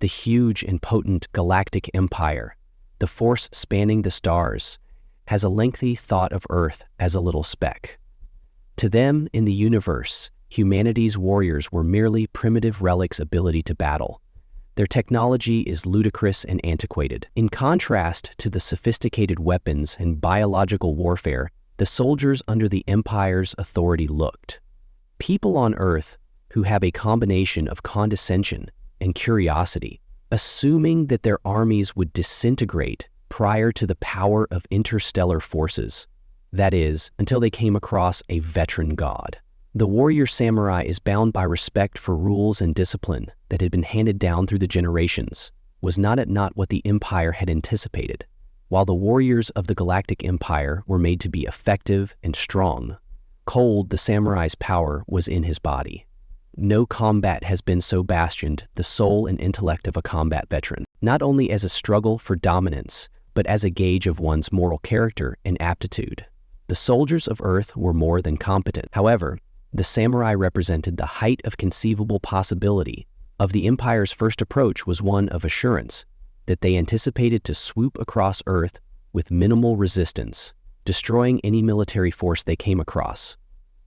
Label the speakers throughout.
Speaker 1: The huge and potent Galactic Empire, the force spanning the stars, has a lengthy thought of Earth as a little speck. To them, in the universe, humanity's warriors were merely primitive relics' ability to battle. Their technology is ludicrous and antiquated. In contrast to the sophisticated weapons and biological warfare, the soldiers under the Empire's authority looked. People on Earth who have a combination of condescension and curiosity, assuming that their armies would disintegrate prior to the power of interstellar forces. That is, until they came across a veteran god. The warrior samurai is bound by respect for rules and discipline that had been handed down through the generations, was not what the Empire had anticipated. While the warriors of the Galactic Empire were made to be effective and strong, cold, the samurai's power was in his body. No combat has been so bastioned the soul and intellect of a combat veteran, not only as a struggle for dominance, but as a gauge of one's moral character and aptitude. The soldiers of Earth were more than competent. However, the samurai represented the height of conceivable possibility. Of the Empire's first approach was one of assurance that they anticipated to swoop across Earth with minimal resistance, destroying any military force they came across.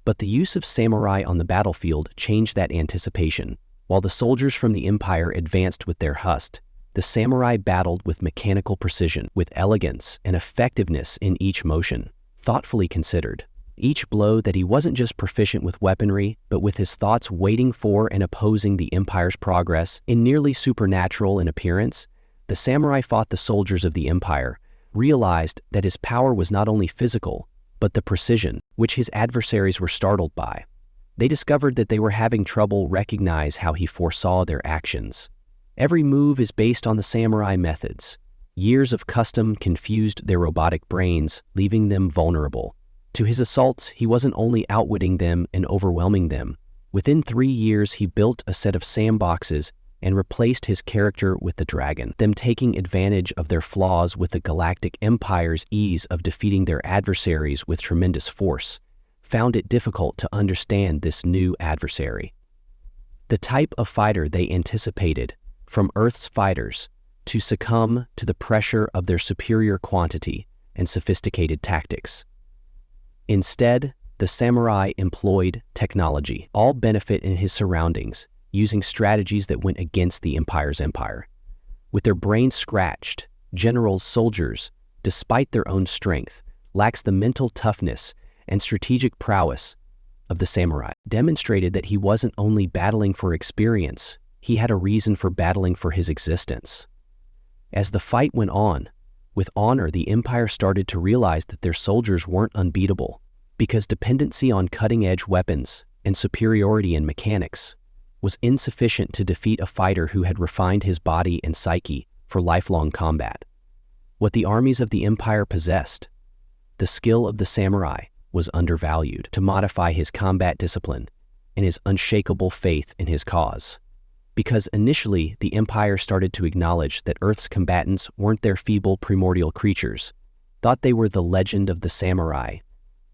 Speaker 1: But the use of samurai on the battlefield changed that anticipation. While the soldiers from the Empire advanced with their hust, the samurai battled with mechanical precision, with elegance and effectiveness in each motion, thoughtfully considered. Each blow that he wasn't just proficient with weaponry, but with his thoughts waiting for and opposing the Empire's progress. In nearly supernatural in appearance, the samurai fought the soldiers of the Empire, realized that his power was not only physical, but the precision, which his adversaries were startled by. They discovered that they were having trouble recognize how he foresaw their actions. Every move is based on the samurai methods. Years of custom confused their robotic brains, leaving them vulnerable. To his assaults, he wasn't only outwitting them and overwhelming them. Within 3 years, he built a set of sandboxes and replaced his character with the dragon, them taking advantage of their flaws with the Galactic Empire's ease of defeating their adversaries with tremendous force, found it difficult to understand this new adversary. The type of fighter they anticipated, from Earth's fighters, to succumb to the pressure of their superior quantity and sophisticated tactics. Instead, the samurai employed technology, all benefit in his surroundings, using strategies that went against the Empire's empire. With their brains scratched, generals, soldiers, despite their own strength, lacks the mental toughness and strategic prowess of the samurai, demonstrated that he wasn't only battling for experience, he had a reason for battling for his existence. As the fight went on, with honor, the Empire started to realize that their soldiers weren't unbeatable, because dependency on cutting-edge weapons and superiority in mechanics was insufficient to defeat a fighter who had refined his body and psyche for lifelong combat. What the armies of the Empire possessed, the skill of the samurai, was undervalued to modify his combat discipline and his unshakable faith in his cause. Because initially, the Empire started to acknowledge that Earth's combatants weren't their feeble primordial creatures, thought they were the legend of the samurai,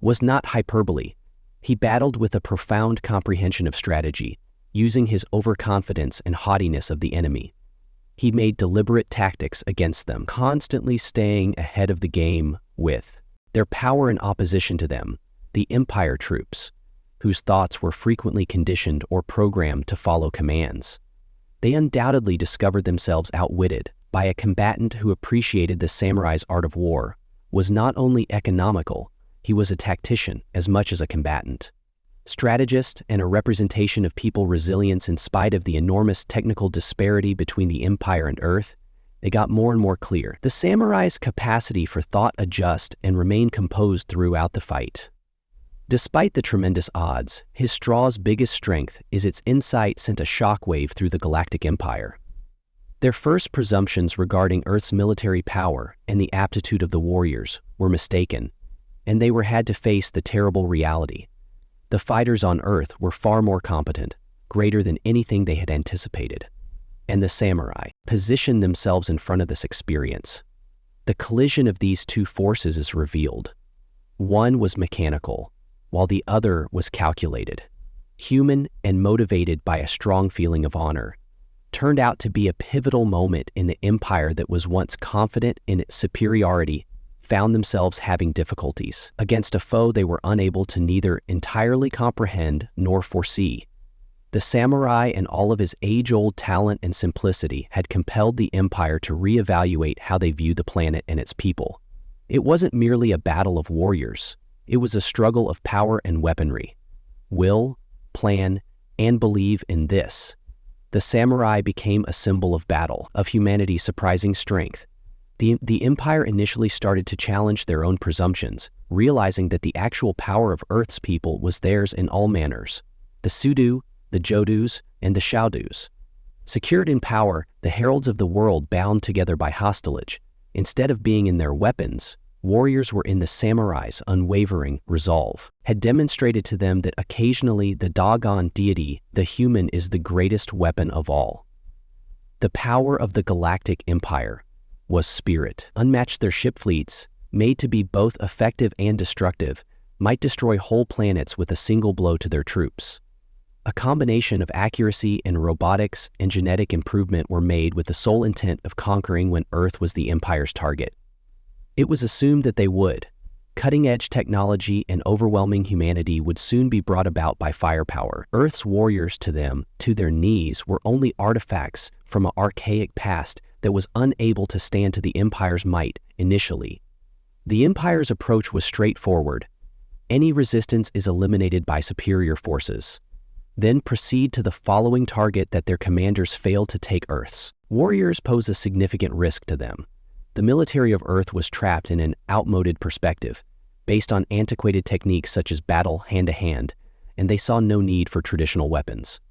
Speaker 1: was not hyperbole. He battled with a profound comprehension of strategy, using his overconfidence and haughtiness of the enemy. He made deliberate tactics against them, constantly staying ahead of the game with their power in opposition to them, the Empire troops, whose thoughts were frequently conditioned or programmed to follow commands. They undoubtedly discovered themselves outwitted by a combatant who appreciated the samurai's art of war, was not only economical, he was a tactician as much as a combatant, strategist, and a representation of people's resilience. In spite of the enormous technical disparity between the Empire and Earth, it got more and more clear. The samurai's capacity for thought adjust and remain composed throughout the fight. Despite the tremendous odds, his straw's biggest strength is its insight sent a shockwave through the Galactic Empire. Their first presumptions regarding Earth's military power and the aptitude of the warriors were mistaken, and they were had to face the terrible reality. The fighters on Earth were far more competent, greater than anything they had anticipated, and the samurai positioned themselves in front of this experience. The collision of these two forces is revealed. One was mechanical, while the other was calculated, human and motivated by a strong feeling of honor. turned out to be a pivotal moment in the empire that was once confident in its superiority, found themselves having difficulties against a foe they were unable to neither entirely comprehend nor foresee. The samurai and all of his age-old talent and simplicity had compelled the empire to reevaluate how they viewed the planet and its people. It wasn't merely a battle of warriors. It was a struggle of power and weaponry. Will, plan, and believe in this. The samurai became a symbol of battle, of humanity's surprising strength. The empire initially started to challenge their own presumptions, realizing that the actual power of Earth's people was theirs in all manners. The Sudu, the Jodus, and the Shaodus. Secured in power, the heralds of the world bound together by hostilage. Instead of being in their weapons, warriors were in the samurai's unwavering resolve, had demonstrated to them that occasionally the doggone deity, the human, is the greatest weapon of all. The power of the Galactic Empire was spirit. Unmatched, their ship fleets, made to be both effective and destructive, might destroy whole planets with a single blow to their troops. A combination of accuracy and robotics and genetic improvement were made with the sole intent of conquering when Earth was the Empire's target. It was assumed that they would. Cutting-edge technology and overwhelming humanity would soon be brought about by firepower. Earth's warriors, to them, to their knees, were only artifacts from an archaic past that was unable to stand to the Empire's might initially. The Empire's approach was straightforward. Any resistance is eliminated by superior forces. Then proceed to the following target that their commanders failed to take. Earth's warriors pose a significant risk to them. The military of Earth was trapped in an outmoded perspective, based on antiquated techniques such as battle hand-to-hand, and they saw no need for traditional weapons.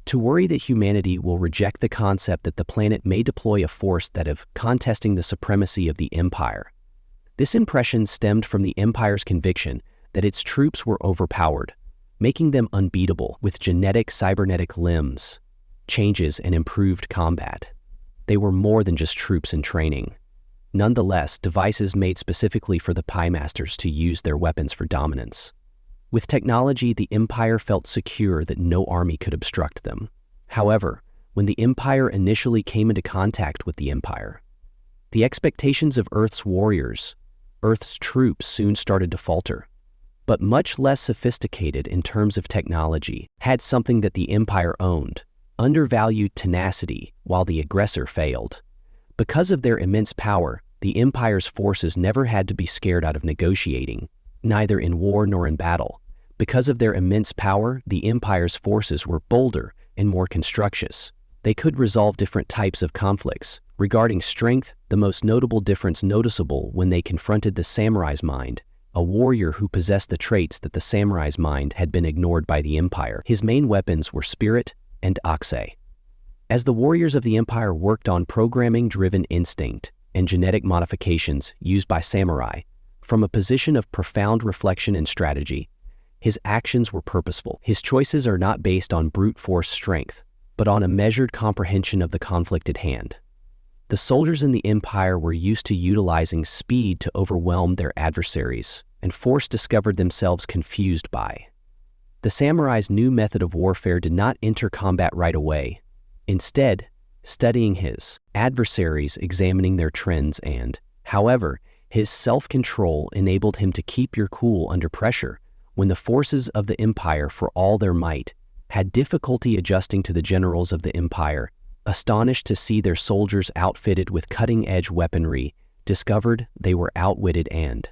Speaker 1: To worry that humanity will reject the concept that the planet may deploy a force that of contesting the supremacy of the Empire. This impression stemmed from the Empire's conviction that its troops were overpowered, making them unbeatable with genetic cybernetic limbs, changes, and improved combat. They were more than just troops in training. Nonetheless, devices made specifically for the Pie Masters to use their weapons for dominance. With technology, the Empire felt secure that no army could obstruct them. However, when the Empire initially came into contact with the Empire, the expectations of Earth's warriors, Earth's troops, soon started to falter. But much less sophisticated in terms of technology, had something that the Empire owned: undervalued tenacity, while the aggressor failed. Because of their immense power, the Empire's forces never had to be scared out of negotiating, neither in war nor in battle. Because of their immense power, the Empire's forces were bolder and more constructious. They could resolve different types of conflicts. Regarding strength, the most notable difference noticeable when they confronted the samurai's mind, a warrior who possessed the traits that the samurai's mind had been ignored by the Empire. His main weapons were spirit and oxai. As the warriors of the Empire worked on programming-driven instinct and genetic modifications used by samurai, from a position of profound reflection and strategy, his actions were purposeful. His choices are not based on brute force strength, but on a measured comprehension of the conflict at hand. The soldiers in the Empire were used to utilizing speed to overwhelm their adversaries, and force discovered themselves confused by. The samurai's new method of warfare did not enter combat right away. Instead, studying his adversaries, examining their trends, and, however, his self-control enabled him to keep your cool under pressure when the forces of the Empire, for all their might, had difficulty adjusting to the generals of the Empire. Astonished to see their soldiers outfitted with cutting-edge weaponry, discovered they were outwitted, and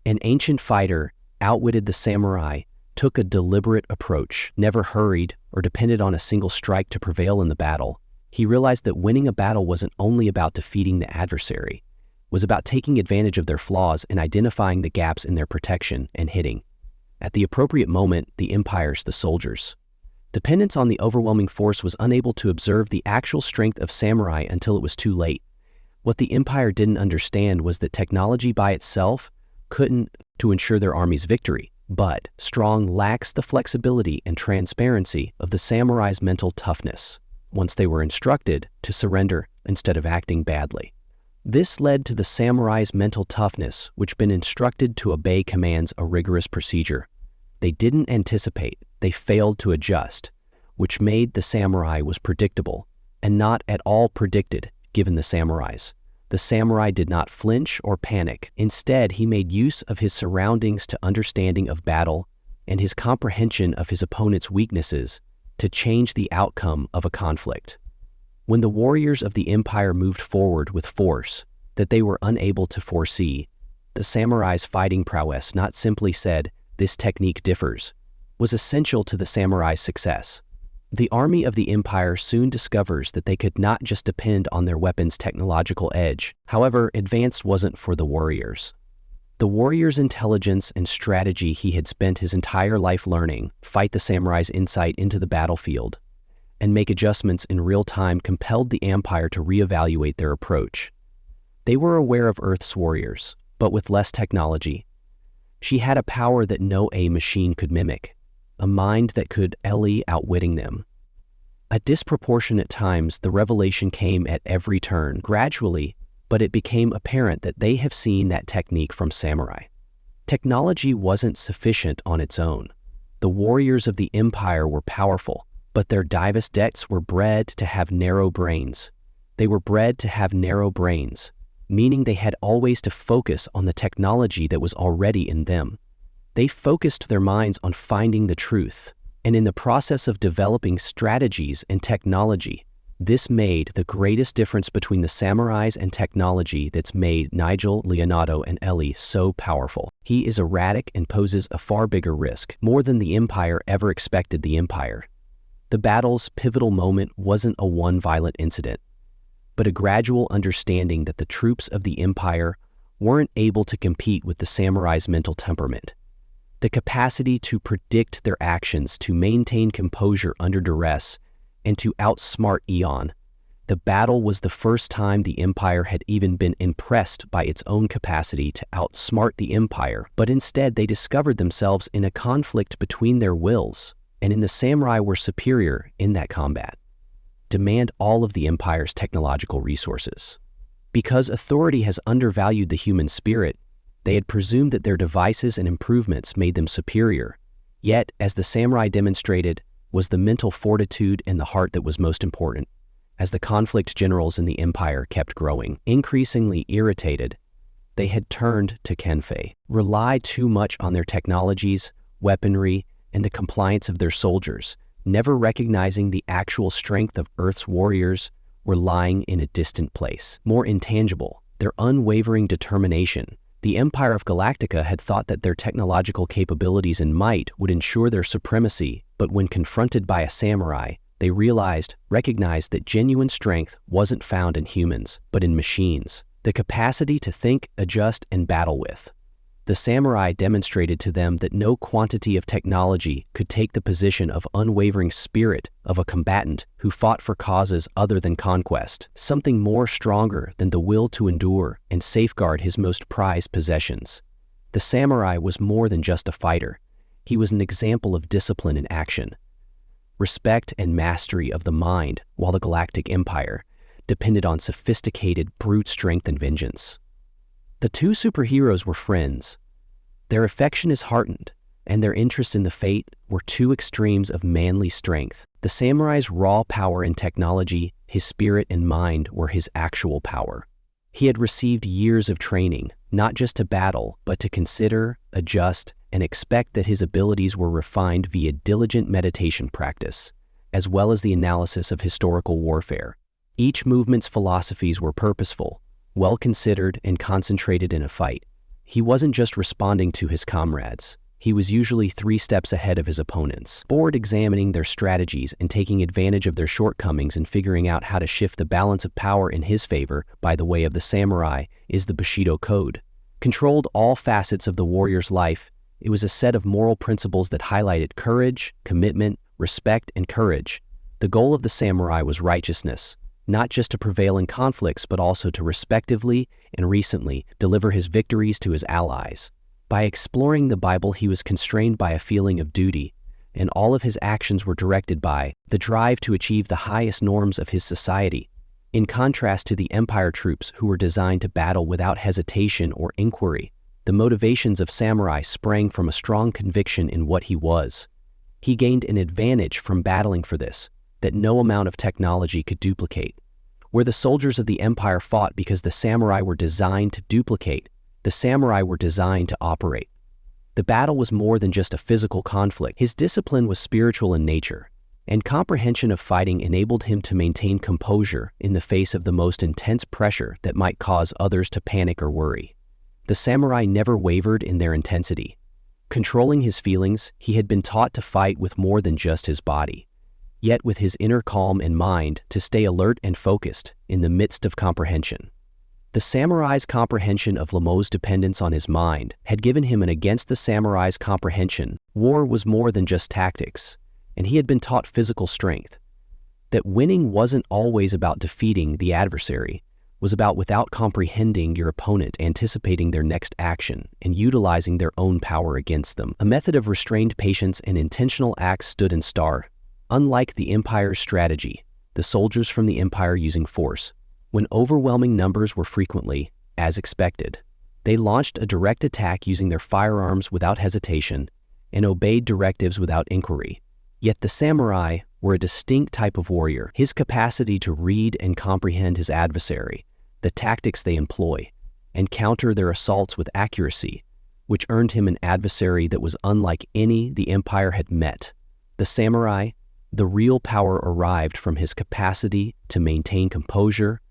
Speaker 1: an ancient fighter, outwitted the samurai, took a deliberate approach, never hurried or depended on a single strike to prevail in the battle. He realized that winning a battle wasn't only about defeating the adversary, it was about taking advantage of their flaws and identifying the gaps in their protection and hitting, at the appropriate moment, the soldiers' dependence on the overwhelming force was unable to observe the actual strength of samurai until it was too late. What the Empire didn't understand was that technology by itself couldn't to ensure their army's victory, but strong lacks the flexibility and transparency of the samurai's mental toughness, once they were instructed to surrender instead of acting badly. This led to the samurai's mental toughness, which been instructed to obey commands, a rigorous procedure. They didn't anticipate, they failed to adjust, which made the samurai was predictable, and not at all predicted, given the samurais. The samurai did not flinch or panic. Instead, he made use of his surroundings to understanding of battle and his comprehension of his opponent's weaknesses to change the outcome of a conflict. When the warriors of the empire moved forward with force that they were unable to foresee, the samurai's fighting prowess not simply said, "This technique differs," was essential to the samurai's success. The army of the empire soon discovers that they could not just depend on their weapons' technological edge. However, advance wasn't for the warriors. The warrior's intelligence and strategy he had spent his entire life learning, fight the samurai's insight into the battlefield, and make adjustments in real time compelled the empire to reevaluate their approach. They were aware of Earth's warriors, but with less technology. She had a power that no machine could mimic, a mind that could outwitting them. At disproportionate times, the revelation came at every turn, gradually, but it became apparent that they have seen that technique from samurai. Technology wasn't sufficient on its own. The warriors of the empire were powerful, but their diverse decks were bred to have narrow brains. They were bred to have narrow brains, meaning they had always to focus on the technology that was already in them. They focused their minds on finding the truth, and in the process of developing strategies and technology, this made the greatest difference between the samurais and technology that's made Nigel, Leonardo, and Ellie so powerful. He is erratic and poses a far bigger risk, more than the Empire ever expected the Empire. The battle's pivotal moment wasn't a one violent incident, but a gradual understanding that the troops of the Empire weren't able to compete with the samurai's mental temperament. The capacity to predict their actions, to maintain composure under duress, and to outsmart Eon. The battle was the first time the Empire had even been impressed by its own capacity to outsmart the Empire, but instead they discovered themselves in a conflict between their wills, and the samurai were superior in that combat. Demand all of the Empire's technological resources. Because authority has undervalued the human spirit, they had presumed that their devices and improvements made them superior. Yet, as the samurai demonstrated, was the mental fortitude and the heart that was most important. As the conflict generals in the Empire kept growing, increasingly irritated, they had turned to Kenfei, relied too much on their technologies, weaponry, and the compliance of their soldiers, never recognizing the actual strength of Earth's warriors were lying in a distant place, more intangible, their unwavering determination. The Empire of Galactica had thought that their technological capabilities and might would ensure their supremacy, but when confronted by a samurai, they recognized that genuine strength wasn't found in humans, but in machines, the capacity to think, adjust, and battle with. The samurai demonstrated to them that no quantity of technology could take the position of unwavering spirit of a combatant who fought for causes other than conquest, something more stronger than the will to endure and safeguard his most prized possessions. The samurai was more than just a fighter. He was an example of discipline in action, respect and mastery of the mind, while the Galactic Empire depended on sophisticated brute strength and vengeance. The two superheroes were friends. Their affection is heartened, and their interest in the fate were two extremes of manly strength. The samurai's raw power and technology, his spirit and mind were his actual power. He had received years of training, not just to battle, but to consider, adjust, and expect that his abilities were refined via diligent meditation practice, as well as the analysis of historical warfare. Each movement's philosophies were purposeful, well-considered, and concentrated in a fight. He wasn't just responding to his comrades. He was usually 3 steps ahead of his opponents, forward examining their strategies and taking advantage of their shortcomings and figuring out how to shift the balance of power in his favor. By the way of the samurai is the Bushido Code. Controlled all facets of the warrior's life. It was a set of moral principles that highlighted courage, commitment, respect, and courage. The goal of the samurai was righteousness, not just to prevail in conflicts, but also to respectively and recently deliver his victories to his allies. By exploring the Bible, he was constrained by a feeling of duty, and all of his actions were directed by the drive to achieve the highest norms of his society. In contrast to the Empire troops who were designed to battle without hesitation or inquiry, the motivations of samurai sprang from a strong conviction in what he was. He gained an advantage from battling for this, that no amount of technology could duplicate. Where the soldiers of the empire fought because the samurai were designed to duplicate, the samurai were designed to operate. The battle was more than just a physical conflict. His discipline was spiritual in nature, and comprehension of fighting enabled him to maintain composure in the face of the most intense pressure that might cause others to panic or worry. The samurai never wavered in their intensity. Controlling his feelings, he had been taught to fight with more than just his body, yet with his inner calm in mind to stay alert and focused in the midst of comprehension. The samurai's comprehension of Lamo's dependence on his mind had given him an against the samurai's comprehension. War was more than just tactics, and he had been taught physical strength. That winning wasn't always about defeating the adversary, was about without comprehending your opponent, anticipating their next action, and utilizing their own power against them. A method of restrained patience and intentional acts stood in stark. Unlike the Empire's strategy, the soldiers from the Empire using force, when overwhelming numbers were frequently, as expected, they launched a direct attack using their firearms without hesitation and obeyed directives without inquiry. Yet the samurai were a distinct type of warrior. His capacity to read and comprehend his adversary, the tactics they employ, and counter their assaults with accuracy, which earned him an adversary that was unlike any the Empire had met. The samurai, the real power arrived from his capacity to maintain composure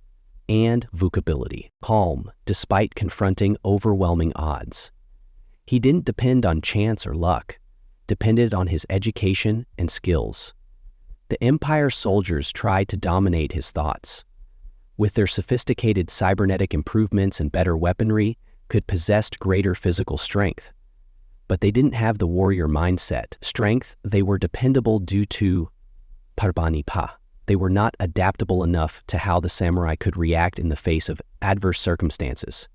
Speaker 1: and vocability, calm despite confronting overwhelming odds. He didn't depend on chance or luck, depended on his education and skills. The Empire soldiers tried to dominate his thoughts. With their sophisticated cybernetic improvements and better weaponry, could possess greater physical strength. But they didn't have the warrior mindset. Strength, they were dependable due to parbani pa. They were not adaptable enough to how the samurai could react in the face of adverse circumstances.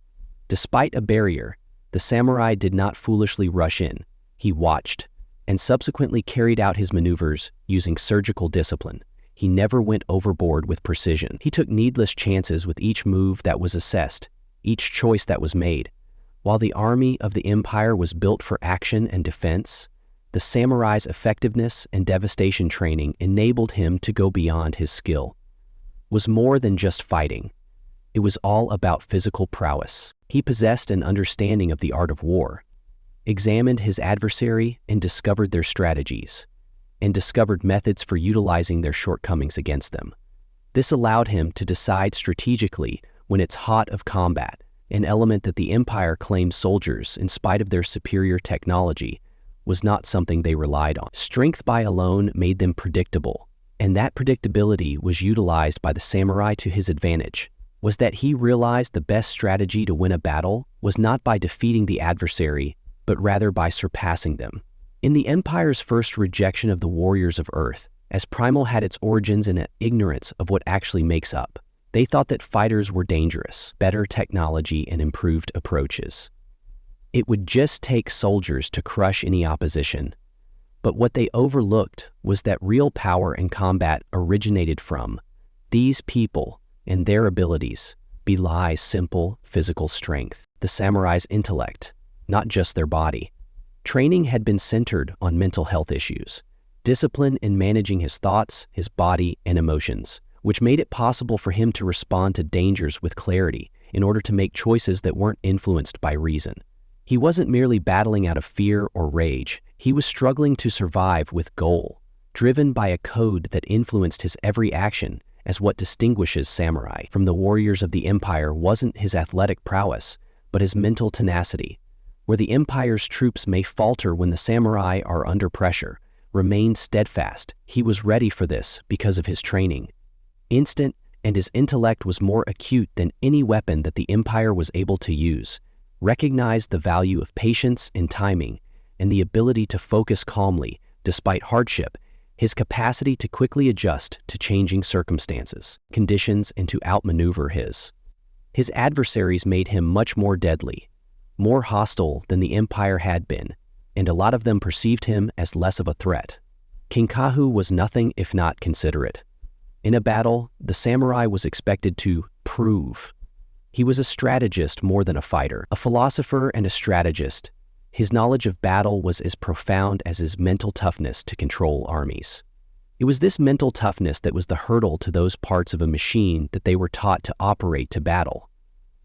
Speaker 1: Despite a barrier, the samurai did not foolishly rush in. He watched, and subsequently carried out his maneuvers using surgical discipline. He never went overboard with precision. He took needless chances with each move that was assessed, each choice that was made. While the army of the Empire was built for action and defense, the samurai's effectiveness and devastation training enabled him to go beyond his skill. Was more than just fighting. It was all about physical prowess. He possessed an understanding of the art of war, examined his adversary and discovered their strategies, and discovered methods for utilizing their shortcomings against them. This allowed him to decide strategically when it's hot of combat, an element that the Empire claimed soldiers, in spite of their superior technology, was not something they relied on. Strength by alone made them predictable, and that predictability was utilized by the samurai to his advantage. Was that he realized the best strategy to win a battle was not by defeating the adversary, but rather by surpassing them. In the Empire's first rejection of the warriors of Earth, as Primal had its origins in an ignorance of what actually makes up, they thought that fighters were dangerous, better technology and improved approaches. It would just take soldiers to crush any opposition. But what they overlooked was that real power in combat originated from these people, and their abilities belie simple physical strength, the samurai's intellect, not just their body. Training had been centered on mental health issues, discipline in managing his thoughts, his body, and emotions, which made it possible for him to respond to dangers with clarity in order to make choices that weren't influenced by reason. He wasn't merely battling out of fear or rage. He was struggling to survive with goal, driven by a code that influenced his every action. As what distinguishes samurai from the warriors of the Empire wasn't his athletic prowess, but his mental tenacity. Where the Empire's troops may falter when the samurai are under pressure, remain steadfast. He was ready for this because of his training. Instant, and his intellect was more acute than any weapon that the Empire was able to use. Recognized the value of patience and timing, and the ability to focus calmly, despite hardship, his capacity to quickly adjust to changing circumstances, conditions, and to outmaneuver his adversaries made him much more deadly, more hostile than the Empire had been, and a lot of them perceived him as less of a threat. Kinkaku was nothing if not considerate. In a battle, the samurai was expected to prove. He was a strategist more than a fighter, a philosopher and a strategist. His knowledge of battle was as profound as his mental toughness to control armies. It was this mental toughness that was the hurdle to those parts of a machine that they were taught to operate to battle.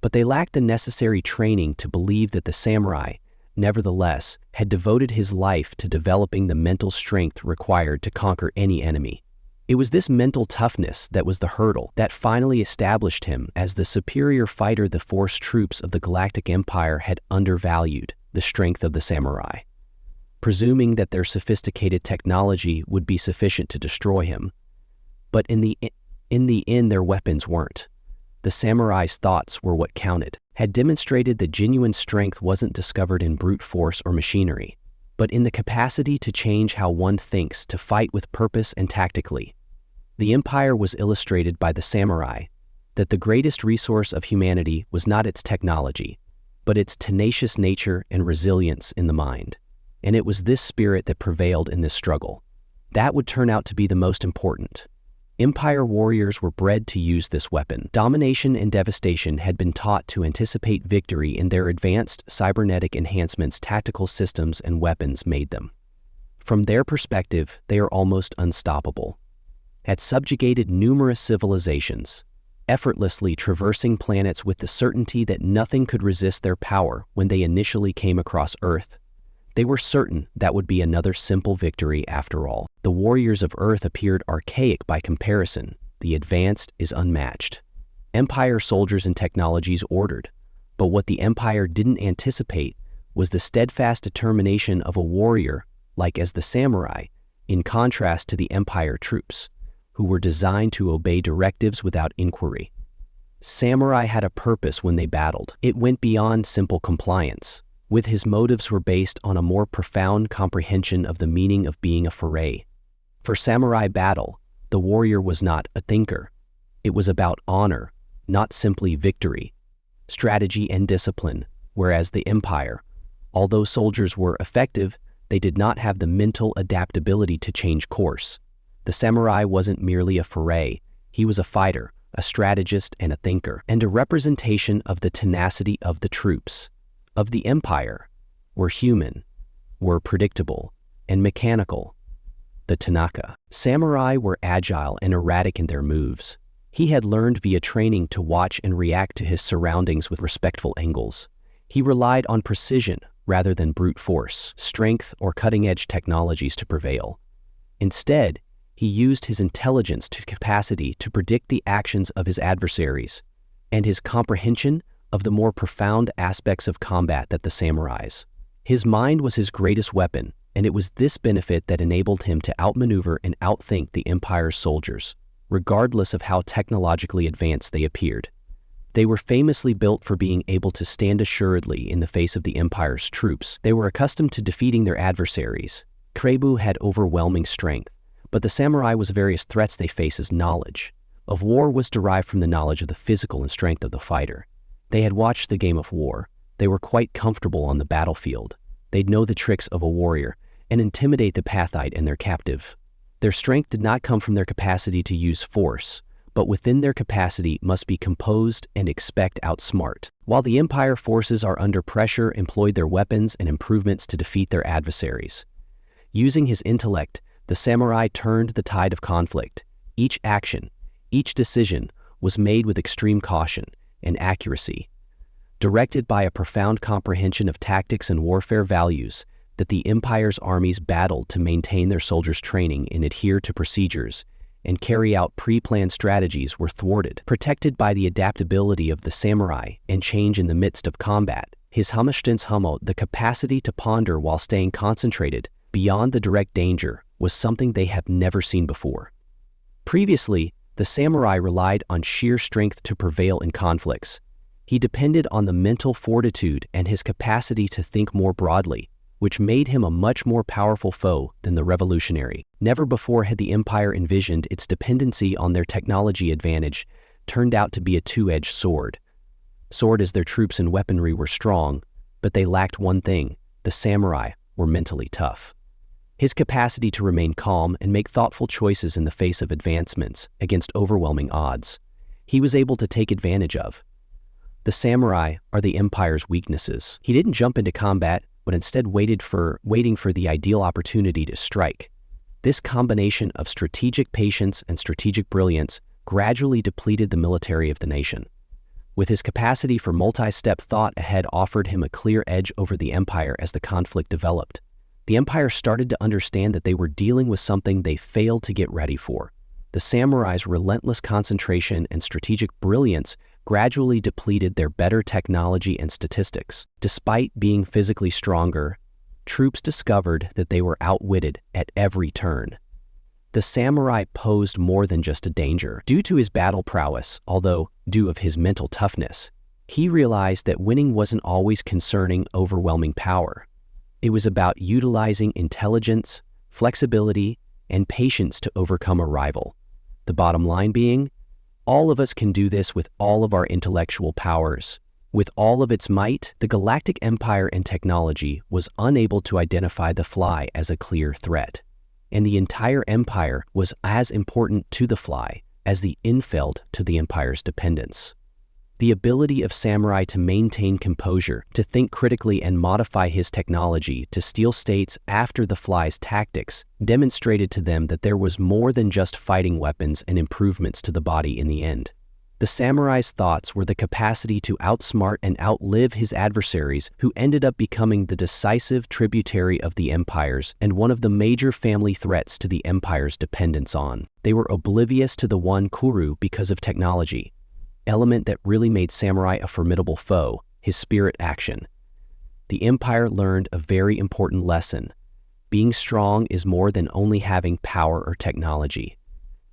Speaker 1: But they lacked the necessary training to believe that the samurai, nevertheless, had devoted his life to developing the mental strength required to conquer any enemy. It was this mental toughness that was the hurdle that finally established him as the superior fighter. The force troops of the Galactic Empire had undervalued the strength of the samurai, presuming that their sophisticated technology would be sufficient to destroy him. But in the end, their weapons weren't. The samurai's thoughts were what counted, had demonstrated that genuine strength wasn't discovered in brute force or machinery, but in the capacity to change how one thinks, to fight with purpose and tactically. The Empire was illustrated by the samurai that the greatest resource of humanity was not its technology, but its tenacious nature and resilience in the mind. And it was this spirit that prevailed in this struggle. That would turn out to be the most important. Empire warriors were bred to use this weapon. Domination and devastation had been taught to anticipate victory in their advanced cybernetic enhancements. Tactical systems and weapons made them. From their perspective, they are almost unstoppable. Had subjugated numerous civilizations, effortlessly traversing planets with the certainty that nothing could resist their power. When they initially came across Earth, they were certain that would be another simple victory after all. The warriors of Earth appeared archaic by comparison. The advanced is unmatched. Empire soldiers and technologies ordered, but what the Empire didn't anticipate was the steadfast determination of a warrior like as the samurai, in contrast to the Empire troops, who were designed to obey directives without inquiry. Samurai had a purpose when they battled. It went beyond simple compliance. With his motives were based on a more profound comprehension of the meaning of being a foray. For samurai battle, the warrior was not a thinker. It was about honor, not simply victory, strategy and discipline, whereas the Empire, although soldiers were effective, they did not have the mental adaptability to change course. The samurai wasn't merely a foray, he was a fighter, a strategist and a thinker, and a representation of the tenacity of the troops. Of the Empire, were human, were predictable, and mechanical. The Tanaka. Samurai were agile and erratic in their moves. He had learned via training to watch and react to his surroundings with respectful angles. He relied on precision rather than brute force, strength, or cutting-edge technologies to prevail. Instead, he used his intelligence to capacity to predict the actions of his adversaries, and his comprehension of the more profound aspects of combat that the samurais. His mind was his greatest weapon, and it was this benefit that enabled him to outmaneuver and outthink the Empire's soldiers, regardless of how technologically advanced they appeared. They were famously built for being able to stand assuredly in the face of the Empire's troops. They were accustomed to defeating their adversaries. Kreibu had overwhelming strength, but the samurai was various threats they face as knowledge of war was derived from the knowledge of the physical and strength of the fighter. They had watched the game of war. They were quite comfortable on the battlefield. They'd know the tricks of a warrior and intimidate the Pathite and their captive. Their strength did not come from their capacity to use force, but within their capacity must be composed and expect outsmart. While the Empire forces are under pressure, employed their weapons and improvements to defeat their adversaries. Using his intellect, the samurai turned the tide of conflict. Each action, each decision was made with extreme caution and accuracy, directed by a profound comprehension of tactics and warfare values that the Empire's armies battled to maintain their soldiers' training and adhere to procedures and carry out pre-planned strategies were thwarted. Protected by the adaptability of the samurai and change in the midst of combat, his Hammerstenshammo, the capacity to ponder while staying concentrated beyond the direct danger, was something they have never seen before. Previously, the samurai relied on sheer strength to prevail in conflicts. He depended on the mental fortitude and his capacity to think more broadly, which made him a much more powerful foe than the revolutionary. Never before had the Empire envisioned its dependency on their technology advantage turned out to be a two-edged sword. Sword as their troops and weaponry were strong, but they lacked one thing: the samurai were mentally tough. His capacity to remain calm and make thoughtful choices in the face of advancements against overwhelming odds, he was able to take advantage of. The samurai are the Empire's weaknesses. He didn't jump into combat, but instead waiting for the ideal opportunity to strike. This combination of strategic patience and strategic brilliance gradually depleted the military of the nation. With his capacity for multi-step thought ahead offered him a clear edge over the empire as the conflict developed. The empire started to understand that they were dealing with something they failed to get ready for. The samurai's relentless concentration and strategic brilliance gradually depleted their better technology and statistics. Despite being physically stronger, troops discovered that they were outwitted at every turn. The samurai posed more than just a danger. Due to his battle prowess, although due of his mental toughness, he realized that winning wasn't always concerning overwhelming power. It was about utilizing intelligence, flexibility, and patience to overcome a rival. The bottom line being, all of us can do this with all of our intellectual powers. With all of its might, the Galactic Empire and technology was unable to identify the fly as a clear threat. And the entire empire was as important to the fly as the infeld to the empire's dependence. The ability of samurai to maintain composure, to think critically and modify his technology to steal states after the fly's tactics demonstrated to them that there was more than just fighting weapons and improvements to the body in the end. The samurai's thoughts were the capacity to outsmart and outlive his adversaries, who ended up becoming the decisive tributary of the empires and one of the major family threats to the empire's dependence on. They were oblivious to the one kuru because of technology, element that really made samurai a formidable foe, his spirit action. The empire learned a very important lesson. Being strong is more than only having power or technology.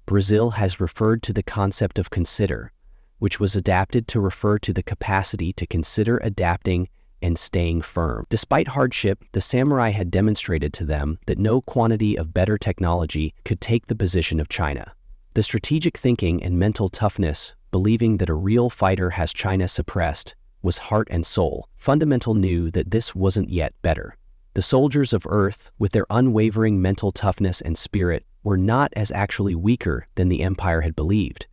Speaker 1: Brazil has referred to the concept of consider, which was adapted to refer to the capacity to consider adapting and staying firm. Despite hardship, the samurai had demonstrated to them that no quantity of better technology could take the position of China. The strategic thinking and mental toughness, believing that a real fighter has China suppressed, was heart and soul. Fundamental knew that this wasn't yet better. The soldiers of Earth, with their unwavering mental toughness and spirit, were not as actually weaker than the empire had believed.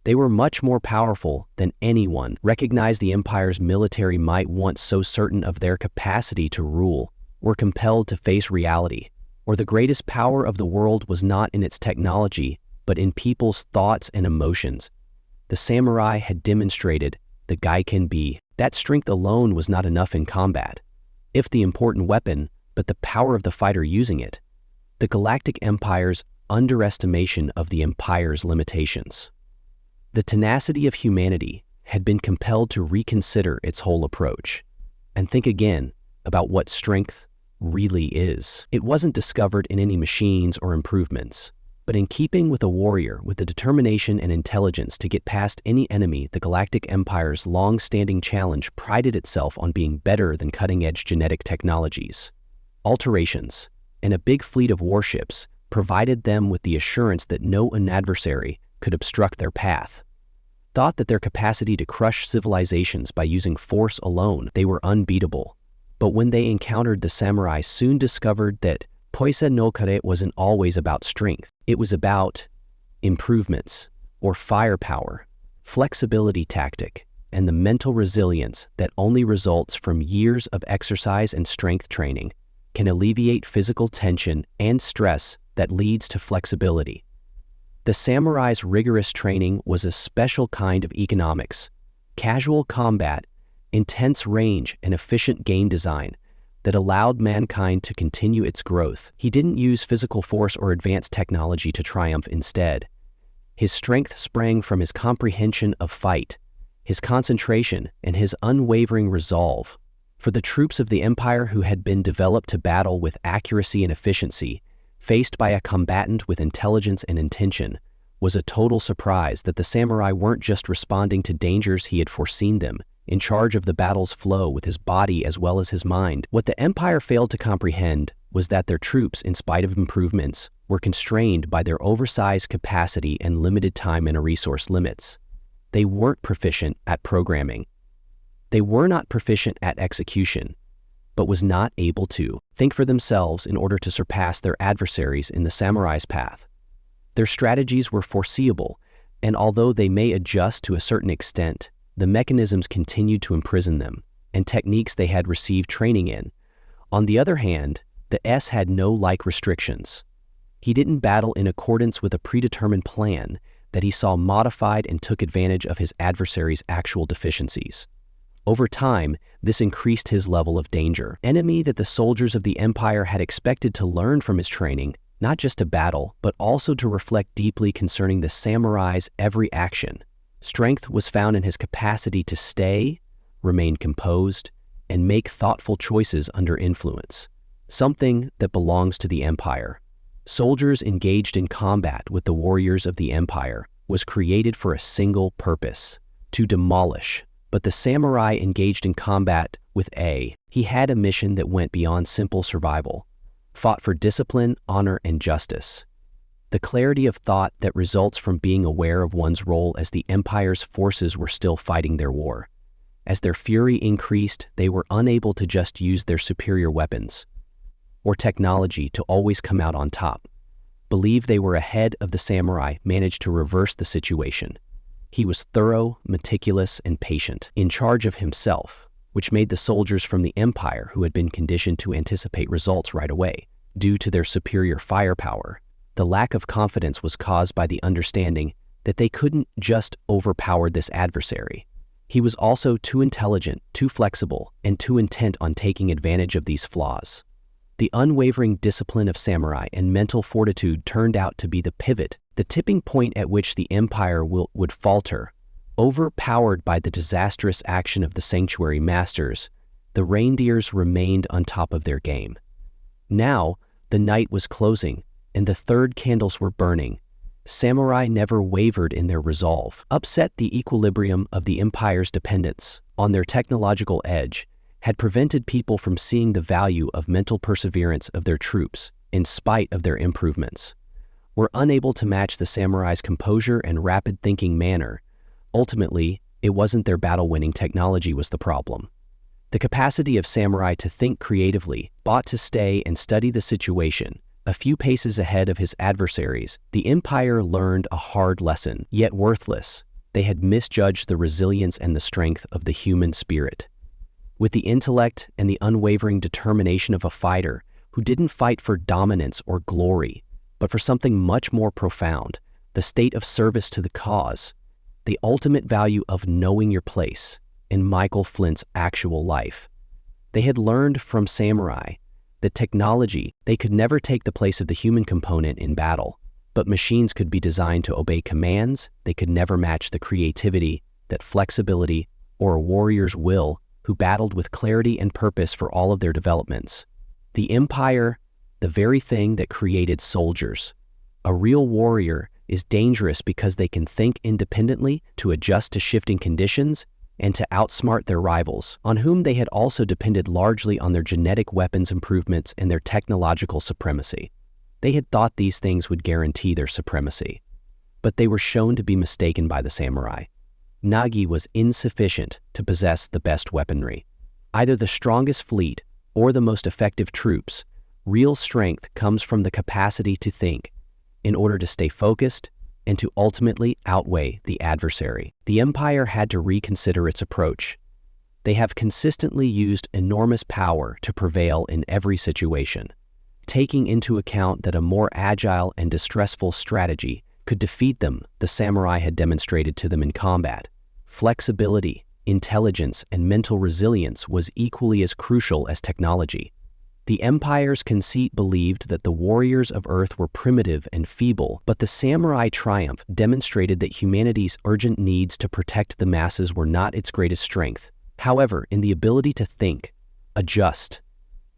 Speaker 1: They were much more powerful than anyone recognized. The empire's military might, once so certain of their capacity to rule, were compelled to face reality, or the greatest power of the world was not in its technology, but in people's thoughts and emotions. The samurai had demonstrated the Gaiken be. That strength alone was not enough in combat, if the important weapon, but the power of the fighter using it. The Galactic Empire's underestimation of the empire's limitations. The tenacity of humanity had been compelled to reconsider its whole approach and think again about what strength really is. It wasn't discovered in any machines or improvements, but in keeping with a warrior with the determination and intelligence to get past any enemy. The Galactic Empire's long-standing challenge prided itself on being better than cutting-edge genetic technologies. Alterations, and a big fleet of warships provided them with the assurance that no adversary could obstruct their path. Thought that their capacity to crush civilizations by using force alone, they were unbeatable. But when they encountered the samurai, soon discovered that Poisa no Kare wasn't always about strength. It was about improvements, or firepower, flexibility tactic, and the mental resilience that only results from years of exercise and strength training can alleviate physical tension and stress that leads to flexibility. The samurai's rigorous training was a special kind of economics, casual combat, intense range, and efficient game design that allowed mankind to continue its growth. He didn't use physical force or advanced technology to triumph. Instead, his strength sprang from his comprehension of fight, his concentration, and his unwavering resolve. For the troops of the empire, who had been developed to battle with accuracy and efficiency, faced by a combatant with intelligence and intention, was a total surprise that the samurai weren't just responding to dangers. He had foreseen them, in charge of the battle's flow with his body as well as his mind. What the empire failed to comprehend was that their troops, in spite of improvements, were constrained by their oversized capacity and limited time and resource limits. They weren't proficient at programming. They were not proficient at execution, but was not able to think for themselves in order to surpass their adversaries in the samurai's path. Their strategies were foreseeable, and although they may adjust to a certain extent, the mechanisms continued to imprison them, and techniques they had received training in. On the other hand, the S had no like restrictions. He didn't battle in accordance with a predetermined plan that he saw modified and took advantage of his adversary's actual deficiencies. Over time, this increased his level of danger. Enemy that the soldiers of the Empire had expected to learn from his training, not just to battle, but also to reflect deeply concerning the samurai's every action. Strength was found in his capacity to stay, remain composed, and make thoughtful choices under influence, something that belongs to the Empire. Soldiers engaged in combat with the warriors of the Empire was created for a single purpose: to demolish. But the samurai engaged in combat with he had a mission that went beyond simple survival, fought for discipline, honor, and justice. The clarity of thought that results from being aware of one's role as the Empire's forces were still fighting their war. As their fury increased, they were unable to just use their superior weapons or technology to always come out on top. Believe they were ahead of the samurai managed to reverse the situation. He was thorough, meticulous, and patient, in charge of himself, which made the soldiers from the Empire, who had been conditioned to anticipate results right away, due to their superior firepower. The lack of confidence was caused by the understanding that they couldn't just overpower this adversary. He was also too intelligent, too flexible, and too intent on taking advantage of these flaws. The unwavering discipline of samurai and mental fortitude turned out to be the pivot, the tipping point at which the Empire would falter. Overpowered by the disastrous action of the sanctuary masters, the reindeers remained on top of their game. Now, the night was closing, and the third candles were burning. Samurai never wavered in their resolve. Upset the equilibrium of the Empire's dependence on their technological edge had prevented people from seeing the value of mental perseverance of their troops in spite of their improvements. Were unable to match the samurai's composure and rapid thinking manner. Ultimately, it wasn't their battle-winning technology was the problem. The capacity of samurai to think creatively, to stay and study the situation. A few paces ahead of his adversaries, the Empire learned a hard lesson, yet worthless. They had misjudged the resilience and the strength of the human spirit. With the intellect and the unwavering determination of a fighter who didn't fight for dominance or glory, but for something much more profound, the state of service to the cause, the ultimate value of knowing your place in Michael Flint's actual life. They had learned from samurai that technology, they could never take the place of the human component in battle, but machines could be designed to obey commands. They could never match the creativity, that flexibility, or a warrior's will who battled with clarity and purpose for all of their developments. The Empire, the very thing that created soldiers. A real warrior is dangerous because they can think independently, to adjust to shifting conditions, and to outsmart their rivals, on whom they had also depended largely on their genetic weapons improvements and their technological supremacy. They had thought these things would guarantee their supremacy, but they were shown to be mistaken by the samurai. Nagi was insufficient to possess the best weaponry, either the strongest fleet or the most effective troops. Real strength comes from the capacity to think in order to stay focused and to ultimately outweigh the adversary. The Empire had to reconsider its approach. They have consistently used enormous power to prevail in every situation, taking into account that a more agile and distressful strategy could defeat them. The samurai had demonstrated to them in combat. Flexibility, intelligence, and mental resilience was equally as crucial as technology. The Empire's conceit believed that the warriors of Earth were primitive and feeble, but the samurai triumph demonstrated that humanity's urgent needs to protect the masses were not its greatest strength. However, in the ability to think, adjust,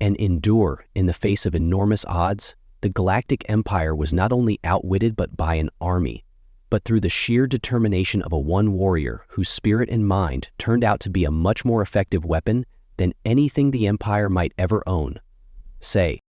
Speaker 1: and endure in the face of enormous odds, the Galactic Empire was not only outwitted but by an army, but through the sheer determination of a one warrior whose spirit and mind turned out to be a much more effective weapon than anything the Empire might ever own. Say,